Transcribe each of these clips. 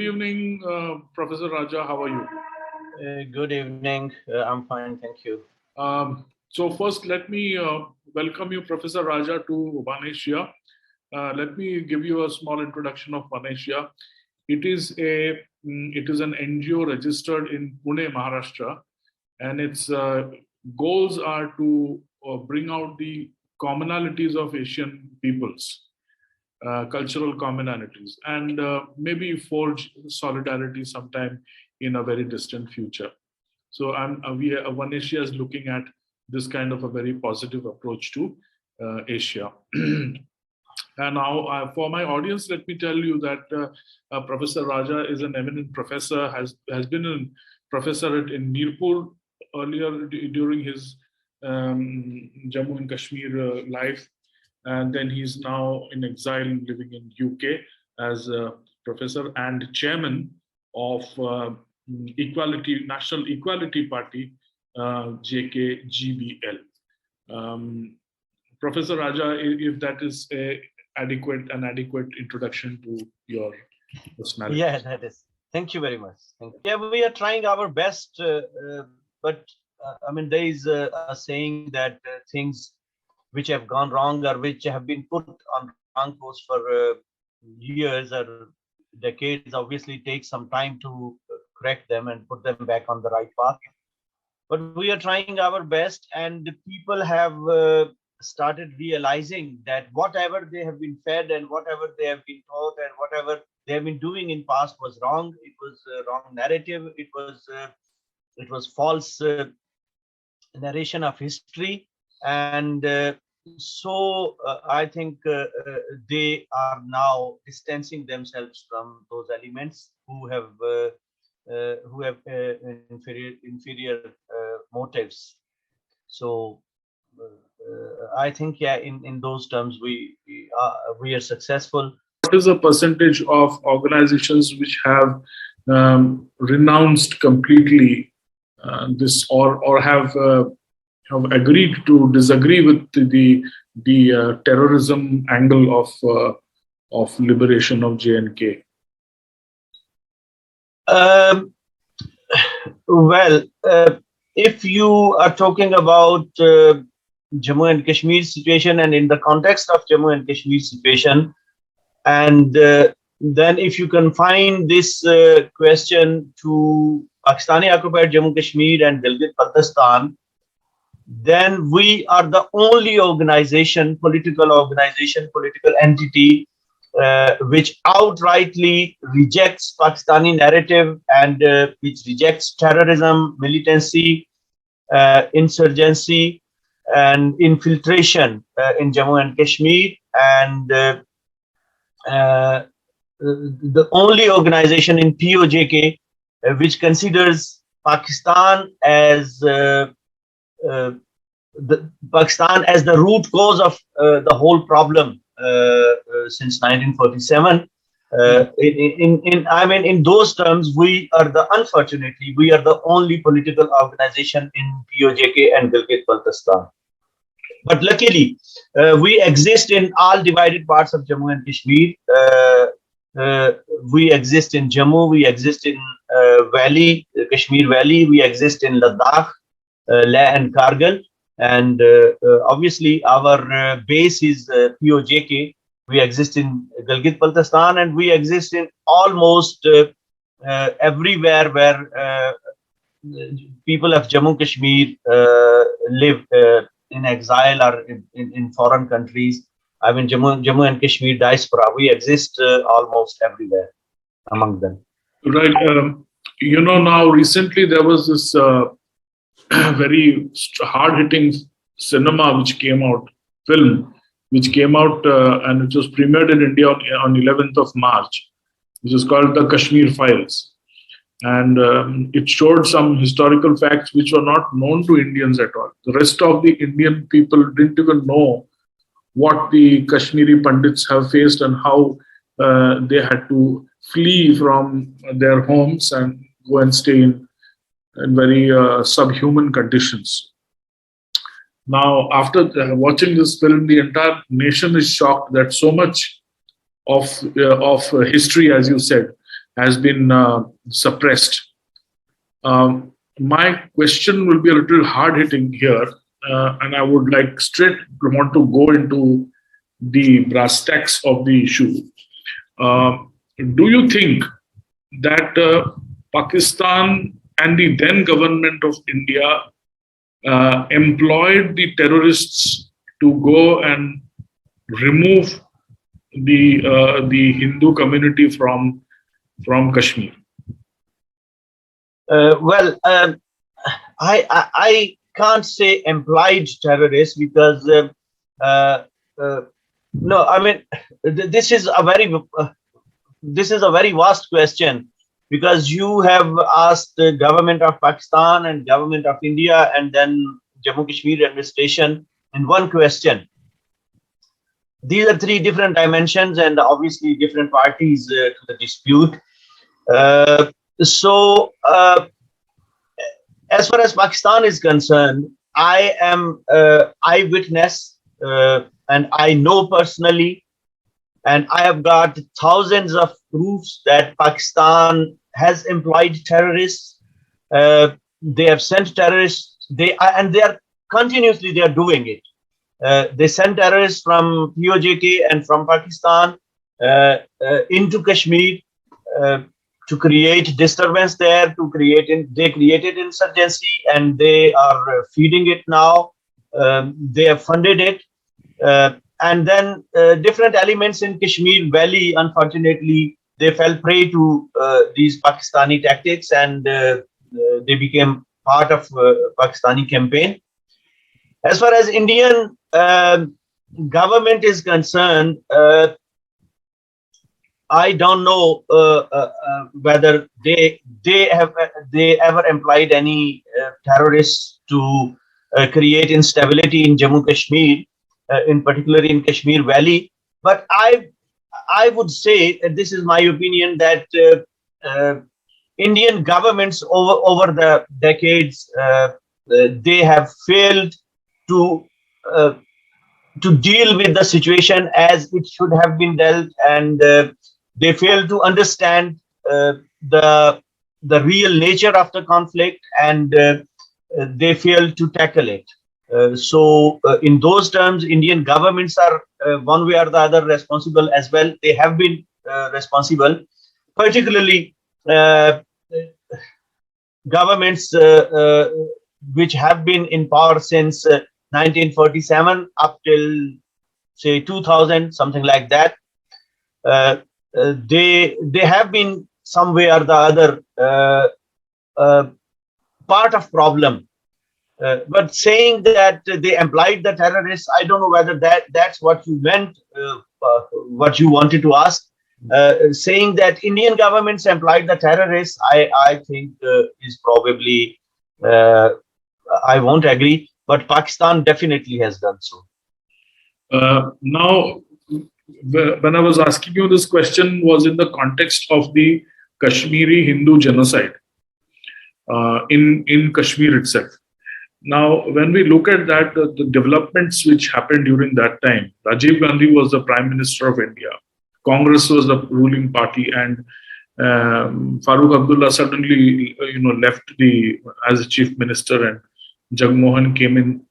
evening, Professor Raja. How are you? Good evening. I'm fine, thank you. So first, let me welcome you, Professor Raja, to OneAsia. Let me give you a small introduction of OneAsia. It is an NGO registered in Pune, Maharashtra, and its goals are to bring out the commonalities of Asian peoples. Cultural commonalities, and maybe forge solidarity sometime in a very distant future. So OneAsia is looking at this kind of a very positive approach to Asia. And now, for my audience, let me tell you that Professor Raja is an eminent professor, has been a professor in Nirpur earlier during his Jammu and Kashmir life. And then he's now in exile living in UK as a professor and chairman of National Equality Party, JKGBL. Professor Raja, if that is an adequate introduction to your personality. Yeah, that is. Thank you very much. Thank you. Yeah, we are trying our best, but I mean, there is a saying that things which have gone wrong or which have been put on wrong course for years or decades obviously take some time to correct them and put them back on the right path. But we are trying our best, and the people have started realizing that whatever they have been fed and whatever they have been taught and whatever they have been doing in past was wrong. It was wrong narrative. It was false narration of history. And so I think they are now distancing themselves from those elements who have inferior motives. So I think, yeah, in those terms we are successful. What is the percentage of organizations which have renounced completely this, or have agreed to disagree with the terrorism angle of liberation of J&K? Well, if you are talking about Jammu and Kashmir situation, and in the context of Jammu and Kashmir situation, and then if you confine this question to Pakistani occupied Jammu Kashmir and Gilgit-Baltistan, then we are the only political entity, which outrightly rejects Pakistani narrative and which rejects terrorism, militancy, insurgency, and infiltration in Jammu and Kashmir. And the only organization in POJK which considers Pakistan as Pakistan as the root cause of the whole problem since 1947. In those terms, unfortunately, we are the only political organization in POJK and Gilgit-Baltistan. But luckily, we exist in all divided parts of Jammu and Kashmir. We exist in Jammu, we exist in Kashmir Valley, we exist in Ladakh, Leh and Kargil. And obviously, our base is POJK. We exist in Gilgit-Baltistan, and we exist in almost everywhere where people of Jammu and Kashmir live in exile or in foreign countries. I mean, Jammu and Kashmir diaspora. We exist almost everywhere among them. Right. Now recently there was this very hard-hitting film which came out and it was premiered in India on 11th of March, which is called the Kashmir Files. And it showed some historical facts which were not known to Indians at all. The rest of the Indian people didn't even know what the Kashmiri Pandits have faced and how they had to flee from their homes and go and stay in very subhuman conditions. Now, after watching this film, the entire nation is shocked that so much of history, as you said, has been suppressed. My question will be a little hard hitting here, and I would like straight want to go into the brass tacks of the issue. Do you think that Pakistan and the then government of India employed the terrorists to go and remove the Hindu community from Kashmir? I can't say implied terrorists because no, I mean this is a very vast question, because you have asked the government of Pakistan and government of India and then Jammu Kashmir administration in one question. These are three different dimensions and obviously different parties to the dispute. So as far as Pakistan is concerned, I am eyewitness and I know personally, and I have got thousands of proofs that Pakistan has employed terrorists. They have sent terrorists. They are continuously they are doing it. They send terrorists from POJK and from Pakistan into Kashmir to create disturbance there. They created insurgency, and they are feeding it now. They have funded it. And then different elements in Kashmir Valley, unfortunately, they fell prey to these Pakistani tactics, and they became part of Pakistani campaign. As far as Indian government is concerned, I don't know whether they ever employed any terrorists to create instability in Jammu Kashmir, in particular in Kashmir Valley. But I would say, this is my opinion, that Indian governments over the decades they have failed to deal with the situation as it should have been dealt, and they failed to understand the real nature of the conflict, and they failed to tackle it. So in those terms, Indian governments are one way or the other responsible as well. They have been responsible, particularly governments which have been in power since 1947 up till say 2000, something like that. They have been some way or the other part of problem. But saying that they employed the terrorists, I don't know whether that's what you meant, what you wanted to ask. Saying that Indian governments employed the terrorists, I think is probably, I won't agree, but Pakistan definitely has done so. Now, when I was asking you this question was in the context of the Kashmiri Hindu genocide in Kashmir itself. Now, when we look at that, the developments which happened during that time, Rajiv Gandhi was the Prime Minister of India. Congress was the ruling party, and Farooq Abdullah suddenly, left as a chief minister, and Jagmohan came in,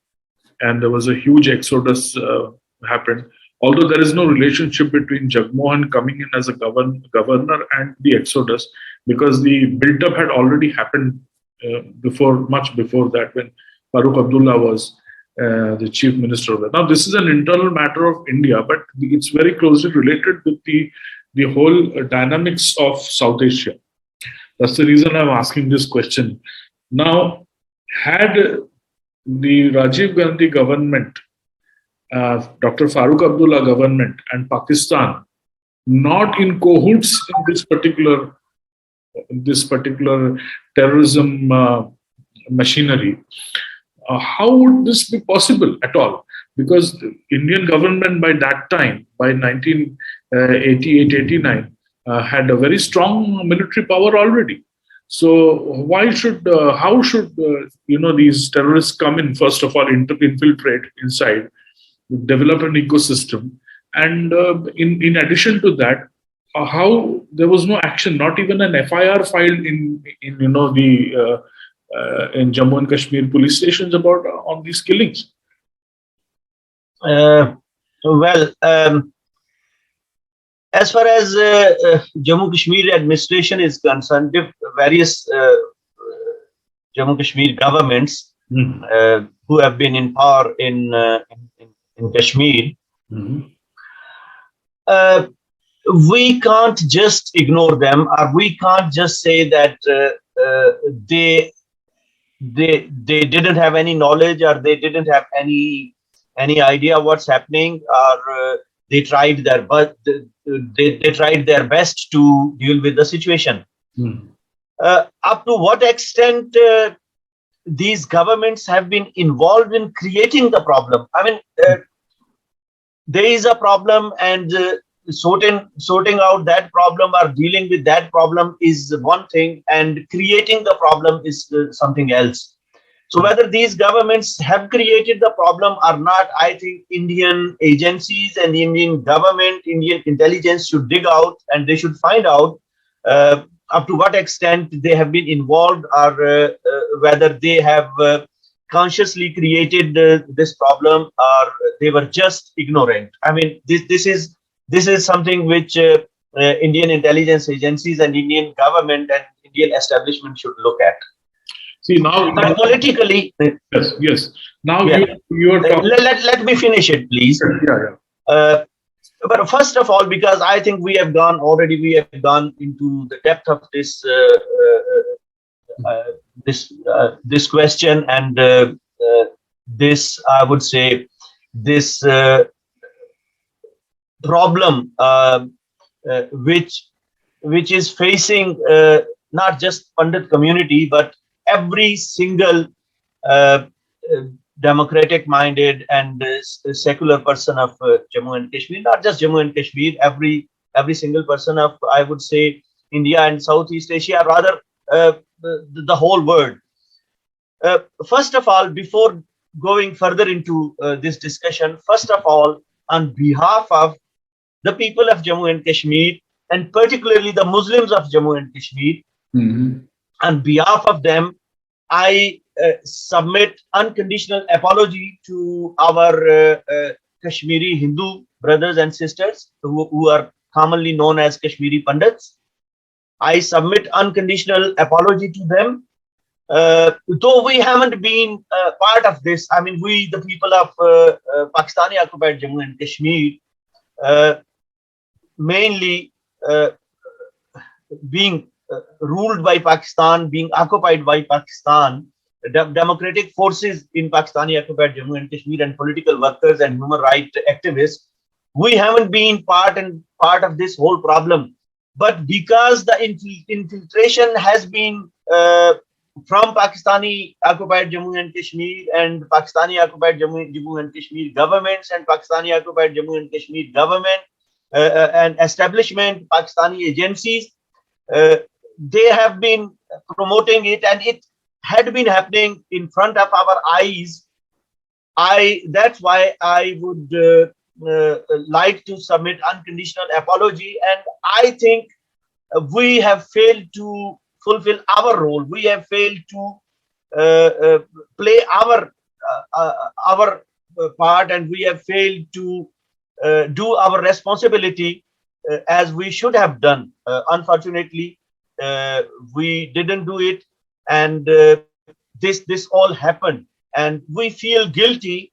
and there was a huge exodus happened. Although there is no relationship between Jagmohan coming in as a governor and the exodus, because the build-up had already happened much before that, when Farooq Abdullah was the chief minister of that. Now, this is an internal matter of India, but it's very closely related with the whole dynamics of South Asia. That's the reason I'm asking this question. Now, had the Rajiv Gandhi government, Dr. Farooq Abdullah government, and Pakistan not in cahoots in this particular terrorism machinery, how would this be possible at all? Because the Indian government by that time, by 1988-89, had a very strong military power already. So how should these terrorists come in, first of all, infiltrate inside, develop an ecosystem, and in addition to that, how there was no action, not even an FIR filed in the in Jammu and Kashmir police stations about on these killings. Well, as far as Jammu Kashmir administration is concerned, various Jammu Kashmir governments who have been in power in Kashmir, we can't just ignore them, or we can't just say that they didn't have any knowledge, or they didn't have any idea what's happening, or they tried their best to deal with the situation. Up to what extent these governments have been involved in creating the problem? I mean, there is a problem, and sorting out that problem or dealing with that problem is one thing, and creating the problem is something else. So whether these governments have created the problem or not, I think Indian agencies and the Indian government, Indian intelligence should dig out, and they should find out up to what extent they have been involved, or whether they have consciously created this problem, or they were just ignorant. I mean, this is something which Indian intelligence agencies and Indian government and Indian establishment should look at. See, now, but politically, yes. Now yeah. you are talking. Let me finish it, please. Yeah. But first of all, because I think we have gone into the depth of this this question, and this, I would say, this problem which is facing not just Pandit community, but every single democratic minded and secular person of Jammu and Kashmir, not just Jammu and Kashmir, every single person of, I would say, India and Southeast Asia, rather the whole world. First of all, before going further into this discussion, first of all, on behalf of the people of Jammu and Kashmir, and particularly the Muslims of Jammu and Kashmir, on behalf of them, I submit unconditional apology to our Kashmiri Hindu brothers and sisters who are commonly known as Kashmiri Pandits. I submit unconditional apology to them. Though we haven't been part of this, I mean, we, the people of Pakistani occupied Jammu and Kashmir, mainly being ruled by Pakistan, being occupied by Pakistan, democratic forces in Pakistani occupied Jammu and Kashmir, and political workers and human rights activists, we haven't been part of this whole problem. But because the infiltration has been from Pakistani occupied Jammu and Kashmir and Pakistani occupied Jammu and Kashmir governments and Pakistani occupied Jammu and Kashmir government and establishment, Pakistani agencies, they have been promoting it, and it had been happening in front of our eyes. That's why I would like to submit unconditional apology, and I think we have failed to fulfill our role. We have failed to play our part, and we have failed to do our responsibility as we should have done. Unfortunately, we didn't do it, and this all happened, and we feel guilty.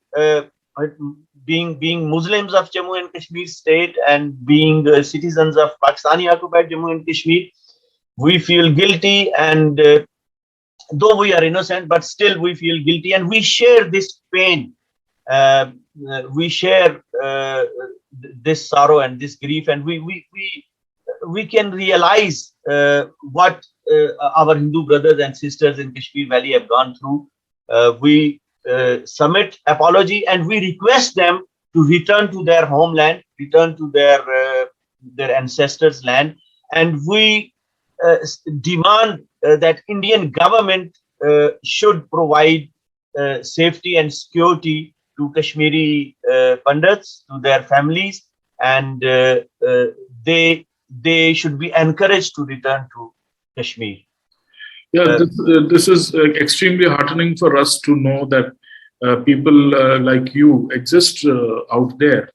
Being Muslims of Jammu and Kashmir state and being citizens of Pakistani occupied Jammu and Kashmir, we feel guilty, and though we are innocent, but still we feel guilty, and we share this pain. We share this sorrow and this grief, and we can realize what our Hindu brothers and sisters in Kashmir Valley have gone through. We submit apology, and we request them to return to their homeland, return to their ancestors' land, and we demand that Indian government should provide safety and security to Kashmiri Pandits, to their families, and they should be encouraged to return to Kashmir. Yeah, this is extremely heartening for us to know that people like you exist out there,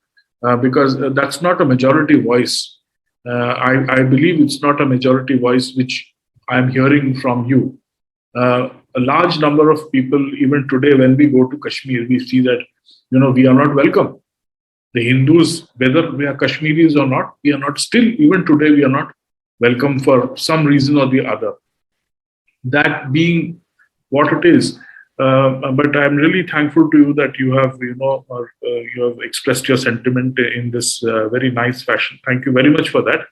because that's not a majority voice. I believe it's not a majority voice which I'm hearing from you. A large number of people, even today, when we go to Kashmir, we see that we are not welcome. The Hindus, whether we are Kashmiris or not, we are not still, even today, we are not welcome for some reason or the other. That being what it is, but I'm really thankful to you that you have, you have expressed your sentiment in this very nice fashion. Thank you very much for that.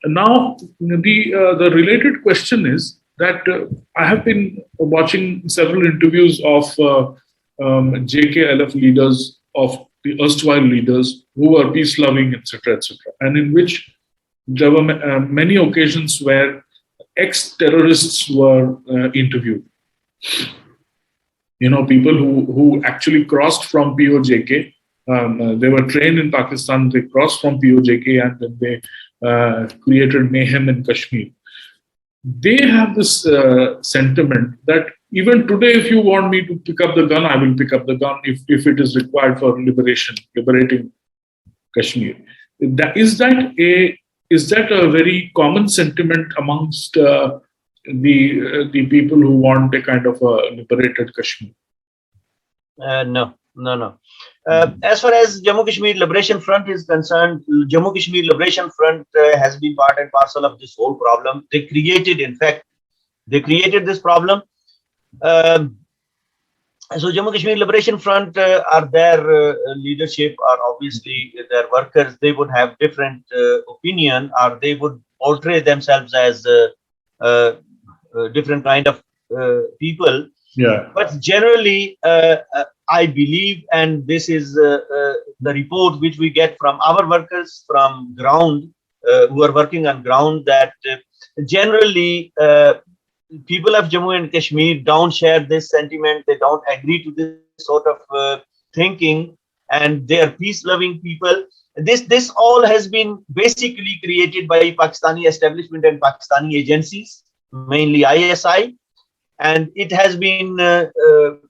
Now, the related question is that I have been watching several interviews of JKLF leaders, of the erstwhile leaders who were peace loving, etc., etc., and in which there were many occasions where ex-terrorists were interviewed. People who actually crossed from POJK. They were trained in Pakistan. They crossed from POJK and then they created mayhem in Kashmir. They have this sentiment that even today, if you want me to pick up the gun, I will pick up the gun if it is required for liberating Kashmir. Is that a very common sentiment amongst the people who want a kind of a liberated Kashmir? No. As far as Jammu Kashmir Liberation Front is concerned, Jammu Kashmir Liberation Front has been part and parcel of this whole problem. They created this problem. So Jammu Kashmir Liberation Front are their leadership, are obviously their workers. They would have different opinion, or they would portray themselves as different kind of people. Yeah. But generally, I believe, and this is the report which we get from our workers from ground, who are working on ground, that generally people of Jammu and Kashmir don't share this sentiment. They don't agree to this sort of thinking, and they are peace-loving people. This all has been basically created by Pakistani establishment and Pakistani agencies, mainly ISI, and it has been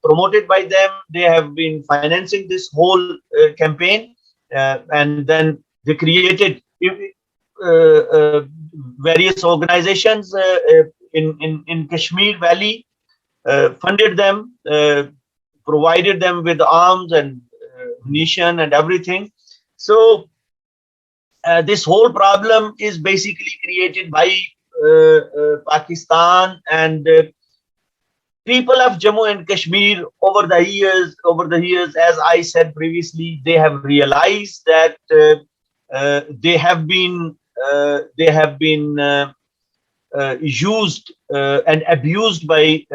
promoted by them. They have been financing this whole campaign, and then they created various organizations in Kashmir Valley, funded them, provided them with arms and munition and everything. So this whole problem is basically created by Pakistan, and people of Jammu and Kashmir over the years, as I said previously, they have realized that they have been used and abused by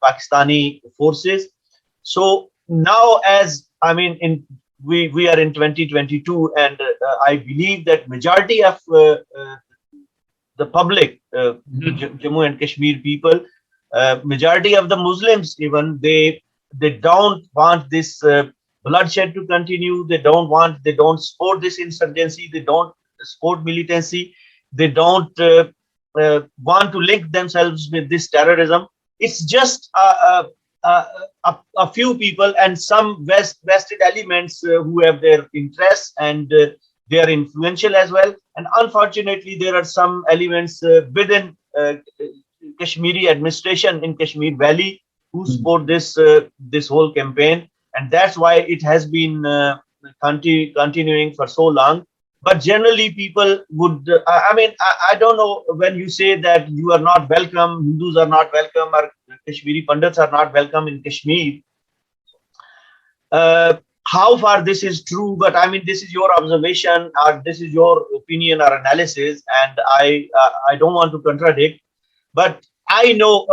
Pakistani forces. So now, as I mean, we are in 2022, and I believe that majority of the public, Jammu and Kashmir people, majority of the Muslims, even they don't want this bloodshed to continue. They don't support this insurgency. They don't support militancy. They don't want to link themselves with this terrorism. It's just a few people and some vested elements who have their interests, and they are influential as well. And unfortunately, there are some elements within Kashmiri administration in Kashmir Valley who support this whole campaign, and that's why it has been continuing for so long. But generally, people would, I don't know, when you say that you are not welcome, Hindus are not welcome, or Kashmiri Pandits are not welcome in Kashmir, how far this is true, but I mean, this is your observation, or this is your opinion or analysis, and I don't want to contradict, but I know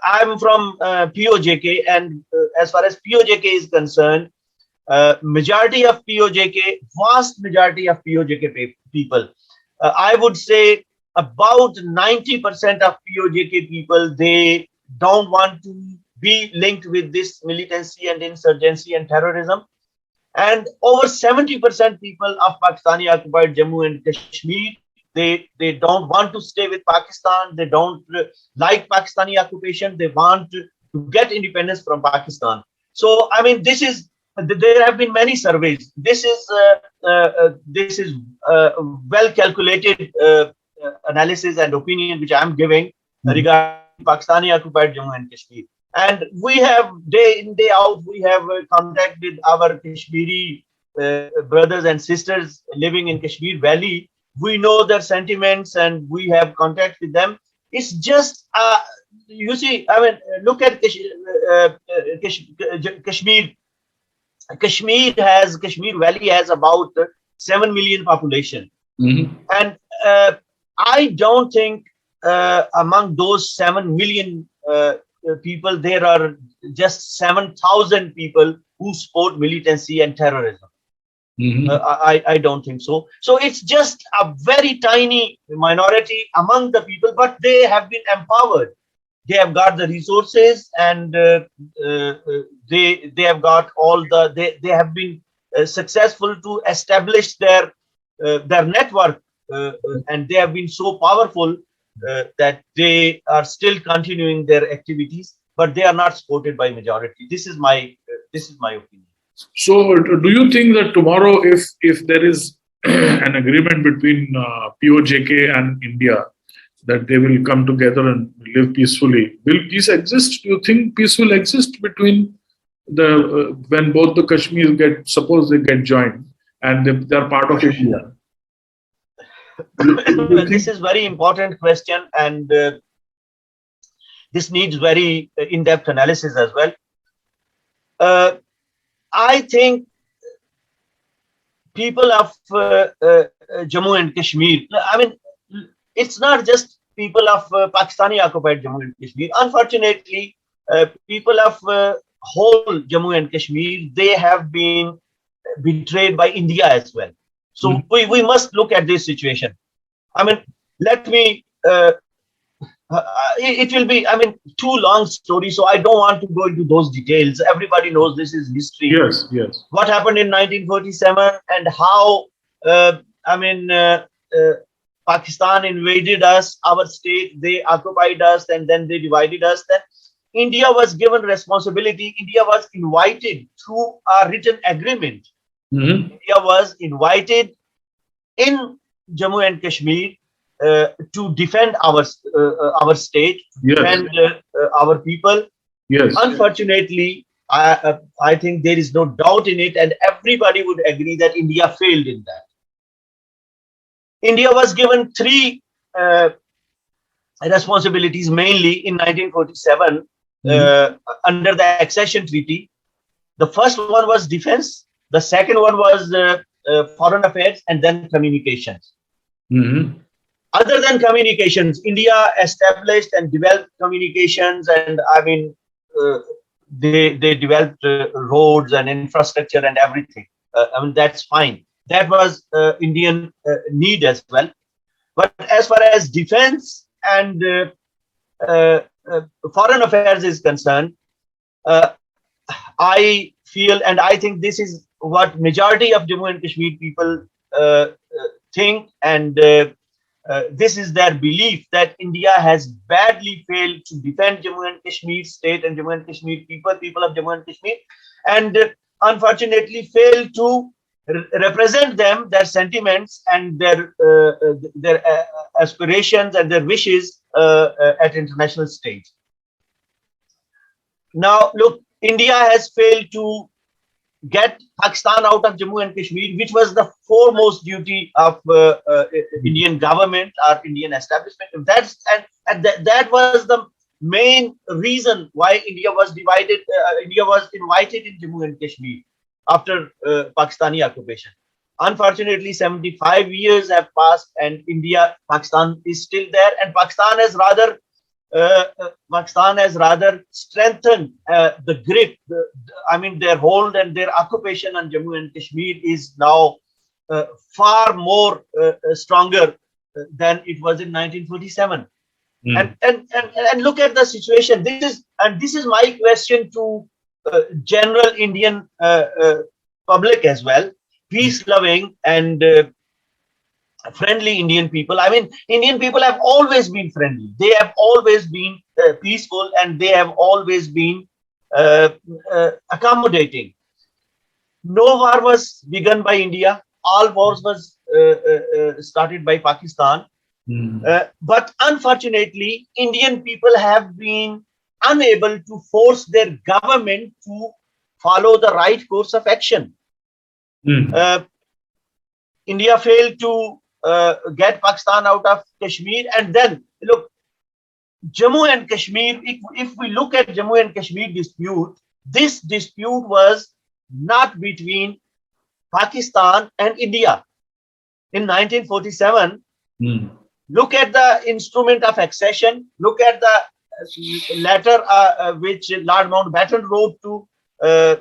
I'm from POJK, and as far as POJK is concerned, majority of POJK, vast majority of POJK people, I would say about 90% of POJK people, they don't want to be linked with this militancy and insurgency and terrorism. And over 70% people of Pakistani occupied Jammu and Kashmir, they don't want to stay with Pakistan. They don't like Pakistani occupation. They want to get independence from Pakistan. So I mean, this is, there have been many surveys. This is well calculated analysis and opinion which I am giving regarding Pakistani occupied Jammu and Kashmir. And we have, day in, day out, we have contacted our Kashmiri brothers and sisters living in Kashmir Valley. We know their sentiments and we have contact with them. It's just, you see, I mean, look at Kashmir. Kashmir Valley has about 7 million population. And I don't think among those 7 million people, there are just 7,000 people who support militancy and terrorism. I don't think so. So it's just a very tiny minority among the people, but they have been empowered. They have got the resources, and they have got all the, they have been successful to establish their network, and they have been so powerful that they are still continuing their activities, but they are not supported by majority. This is my opinion. So, do you think that tomorrow, if there is an agreement between POJK and India, that they will come together and live peacefully, will peace exist? Do you think peace will exist between the when both the Kashmir suppose they get joined and they are part of India? This is very important question, and this needs very in-depth analysis as well. I think people of Jammu and Kashmir, I mean, it's not just people of Pakistani occupied Jammu and Kashmir. Unfortunately, people of whole Jammu and Kashmir, they have been betrayed by India as well. So we must look at this situation. I mean, let me, it will be, I mean, too long story, so I don't want to go into those details. Everybody knows this is history. Yes, yes. What happened in 1947 and how, I mean, Pakistan invaded us, our state, they occupied us, and then they divided us. Then India was given responsibility. India was invited through a written agreement. India was invited in Jammu and Kashmir to defend our state, to defend our people. Yes. Unfortunately, I think there is no doubt in it, and everybody would agree that India failed in that. India was given three responsibilities mainly in 1947 under the accession treaty. The first one was defense. The second one was foreign affairs, and then communications. Other than communications, India established and developed communications, and I mean, they developed roads and infrastructure and everything. I mean, that's fine. That was Indian need as well. But as far as defense and foreign affairs is concerned, I feel, and I think this is what majority of Jammu and Kashmir people think, and this is their belief, that India has badly failed to defend Jammu and Kashmir state and Jammu and Kashmir people of Jammu and Kashmir, and unfortunately failed to represent them, their sentiments and their aspirations and their wishes at international stage. Now, look, India has failed to get Pakistan out of Jammu and Kashmir, which was the foremost duty of Indian government or Indian establishment. That was the main reason why India was divided. India was invited in Jammu and Kashmir after Pakistani occupation. Unfortunately, 75 years have passed, and Pakistan is still there, and Pakistan has rather strengthened the grip. I mean, their hold and their occupation on Jammu and Kashmir is now far more stronger than it was in 1947. And look at the situation. This is my question to general Indian public as well, peace-loving and friendly Indian people. I mean, Indian people have always been friendly. They have always been peaceful, and they have always been accommodating. No war was begun by India. All wars was started by Pakistan. But unfortunately, Indian people have been unable to force their government to follow the right course of action. India failed to get Pakistan out of Kashmir. And then, look, Jammu and Kashmir, if we look at Jammu and Kashmir dispute, this dispute was not between Pakistan and India. In 1947, look at the instrument of accession, look at the letter which Lord Mountbatten wrote to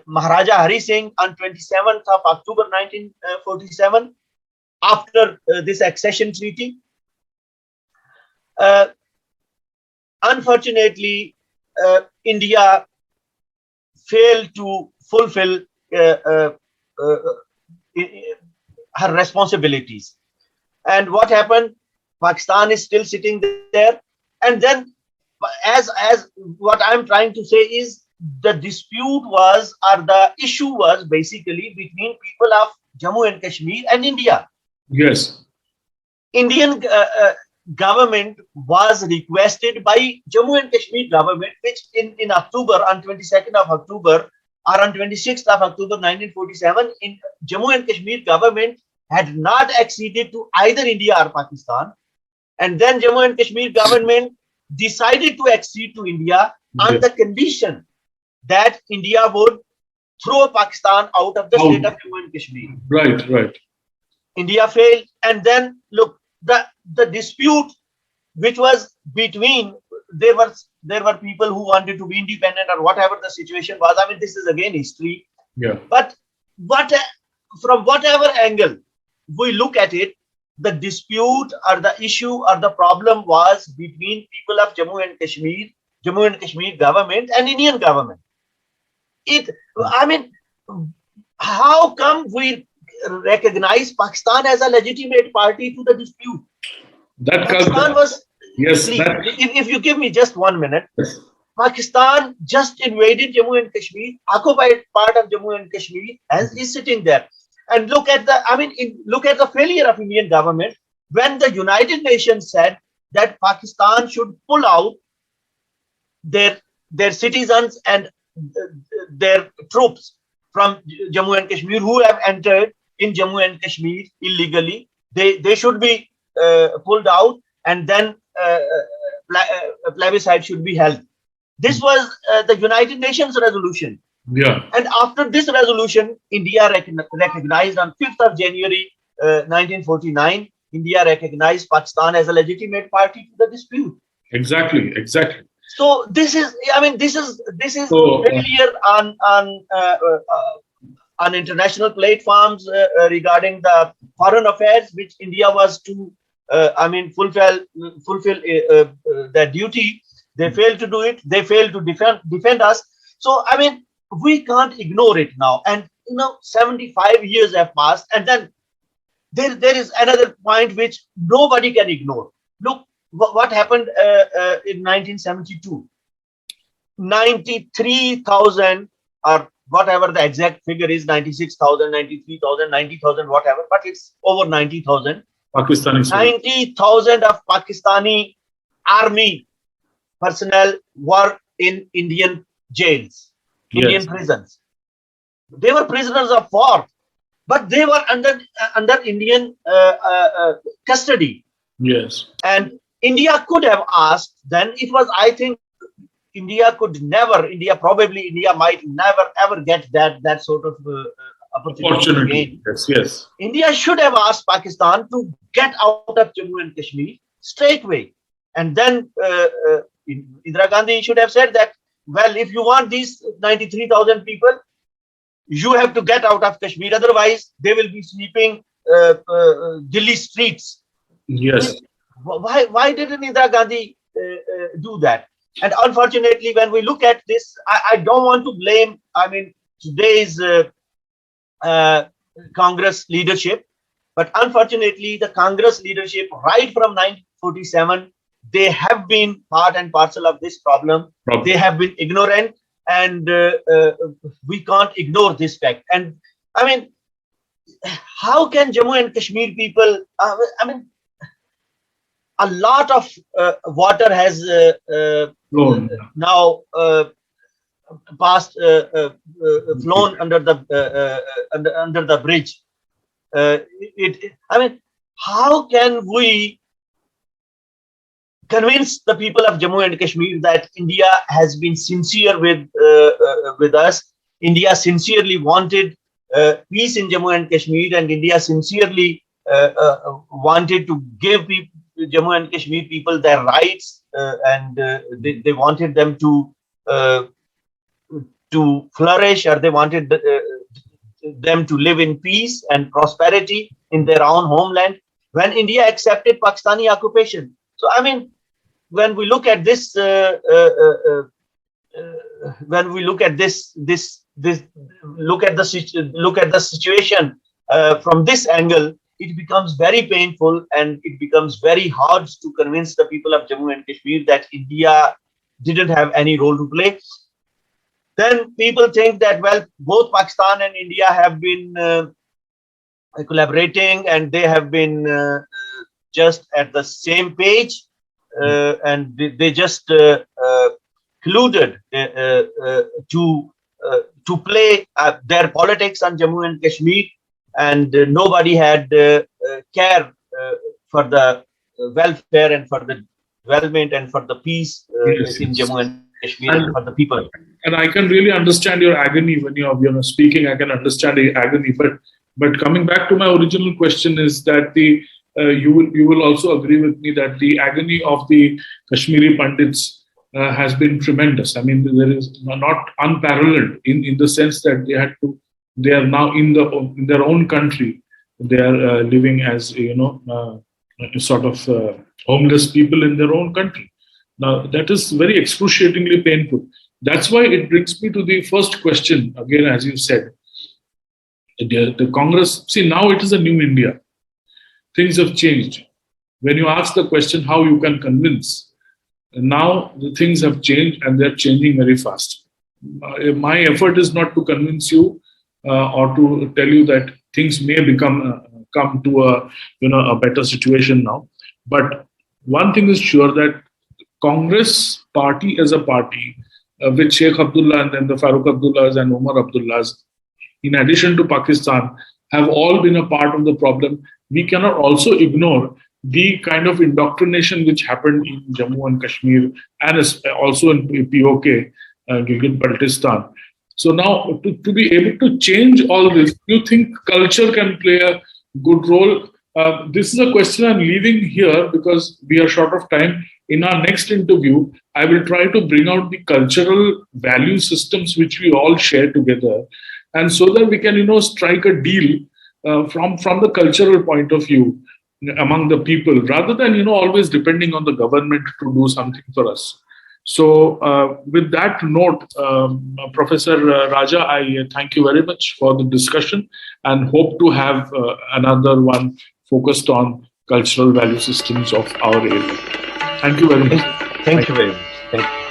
Maharaja Hari Singh on 27th of October 1947 after this accession treaty. Unfortunately, India failed to fulfill her responsibilities. And what happened? Pakistan is still sitting there. And then, as what I'm trying to say is, the dispute was, or the issue was basically between people of Jammu and Kashmir and India. Yes. Indian government was requested by Jammu and Kashmir government, which in October, on 22nd of October or on 26th of October 1947, in Jammu and Kashmir government had not acceded to either India or Pakistan. And then Jammu and Kashmir government decided to accede to India on the condition that India would throw Pakistan out of the state of Jammu and Kashmir. Right, right. India failed. And then, look, the dispute which was between, there were people who wanted to be independent or whatever the situation was. I mean, this is again history. Yeah. But from whatever angle we look at it, the dispute or the issue or the problem was between people of Jammu and Kashmir government and Indian government. I mean, how come we recognize Pakistan as a legitimate party to the dispute? Pakistan was, yes. Please, if you give me just 1 minute, yes. Pakistan just invaded Jammu and Kashmir, occupied part of Jammu and Kashmir, and is sitting there. And look at look at the failure of Indian government when the United Nations said that Pakistan should pull out their citizens and their troops from Jammu and Kashmir who have entered in Jammu and Kashmir illegally. They should be pulled out, and then plebiscite should be held. This was the United Nations resolution. Yeah. And after this resolution, India recognized on 5th of January 1949, India recognized Pakistan as a legitimate party to the dispute. Exactly, exactly. So this is, I mean, this is failure on international platforms regarding the foreign affairs, which India was to, fulfill their duty. They failed to do it. They failed to defend us. So, I mean, we can't ignore it now. And, 75 years have passed. And then there is another point which nobody can ignore. Look, what happened in 1972. 93,000, or whatever the exact figure is, 96,000, 93,000, 90,000, whatever, but it's over 90,000. Pakistani. 90,000 of Pakistani army personnel were in Indian jails, Indian prisons. They were prisoners of war, but they were under Indian custody. Yes. And India could have asked, then it was, I think, India might never ever get that sort of opportunity again. Yes, yes. India should have asked Pakistan to get out of Jammu and Kashmir straight away. And then Indira Gandhi should have said that, well, if you want these 93,000 people, you have to get out of Kashmir. Otherwise, they will be sweeping Delhi streets. Yes. Why didn't Indira Gandhi do that? And unfortunately, when we look at this, I don't want to blame, today's Congress leadership. But unfortunately, the Congress leadership, right from 1947, they have been part and parcel of this problem. They have been ignorant, and we can't ignore this fact. And I mean, how can Jammu and Kashmir people, I mean, a lot of water has now passed, flown under the bridge. I mean, how can we convince the people of Jammu and Kashmir that India has been sincere with us? India sincerely wanted peace in Jammu and Kashmir, and India sincerely wanted to give Jammu and Kashmir people their rights, and they wanted them to flourish, or they wanted them to live in peace and prosperity in their own homeland, when India accepted Pakistani occupation. So I mean, when we look at this, look at the situation from this angle, it becomes very painful, and it becomes very hard to convince the people of Jammu and Kashmir that India didn't have any role to play. Then people think that, well, both Pakistan and India have been collaborating, and they have been just at the same page, and they just colluded to play their politics on Jammu and Kashmir, and nobody had care for the welfare and for the development and for the peace in Jammu and Kashmir and for the people. And I can really understand your agony when you're speaking. I can understand the agony, but coming back to my original question is that you will also agree with me that the agony of the Kashmiri Pandits has been tremendous. I mean, there is not unparalleled in the sense that they are now in their own country. They are living as sort of homeless people in their own country. Now that is very excruciatingly painful. That's why it brings me to the first question again, as you said. The Congress, see, now it is a new India. Things have changed. When you ask the question how you can convince, now the things have changed, and they're changing very fast. My effort is not to convince you or to tell you that things may come to a better situation now. But one thing is sure, that Congress party as a party, with Sheikh Abdullah and then the Farooq Abdullahs and Umar Abdullahs, in addition to Pakistan, have all been a part of the problem. We cannot also ignore the kind of indoctrination which happened in Jammu and Kashmir, and also in POK, Gilgit-Baltistan. So now, to be able to change all this, do you think culture can play a good role? This is a question I'm leaving here because we are short of time. In our next interview, I will try to bring out the cultural value systems which we all share together, and so that we can, strike a deal from the cultural point of view among the people, rather than, always depending on the government to do something for us. So with that note, Professor Raja, I thank you very much for the discussion, and hope to have another one focused on cultural value systems of our area. Thank you very much. Thank you very much. Thank you.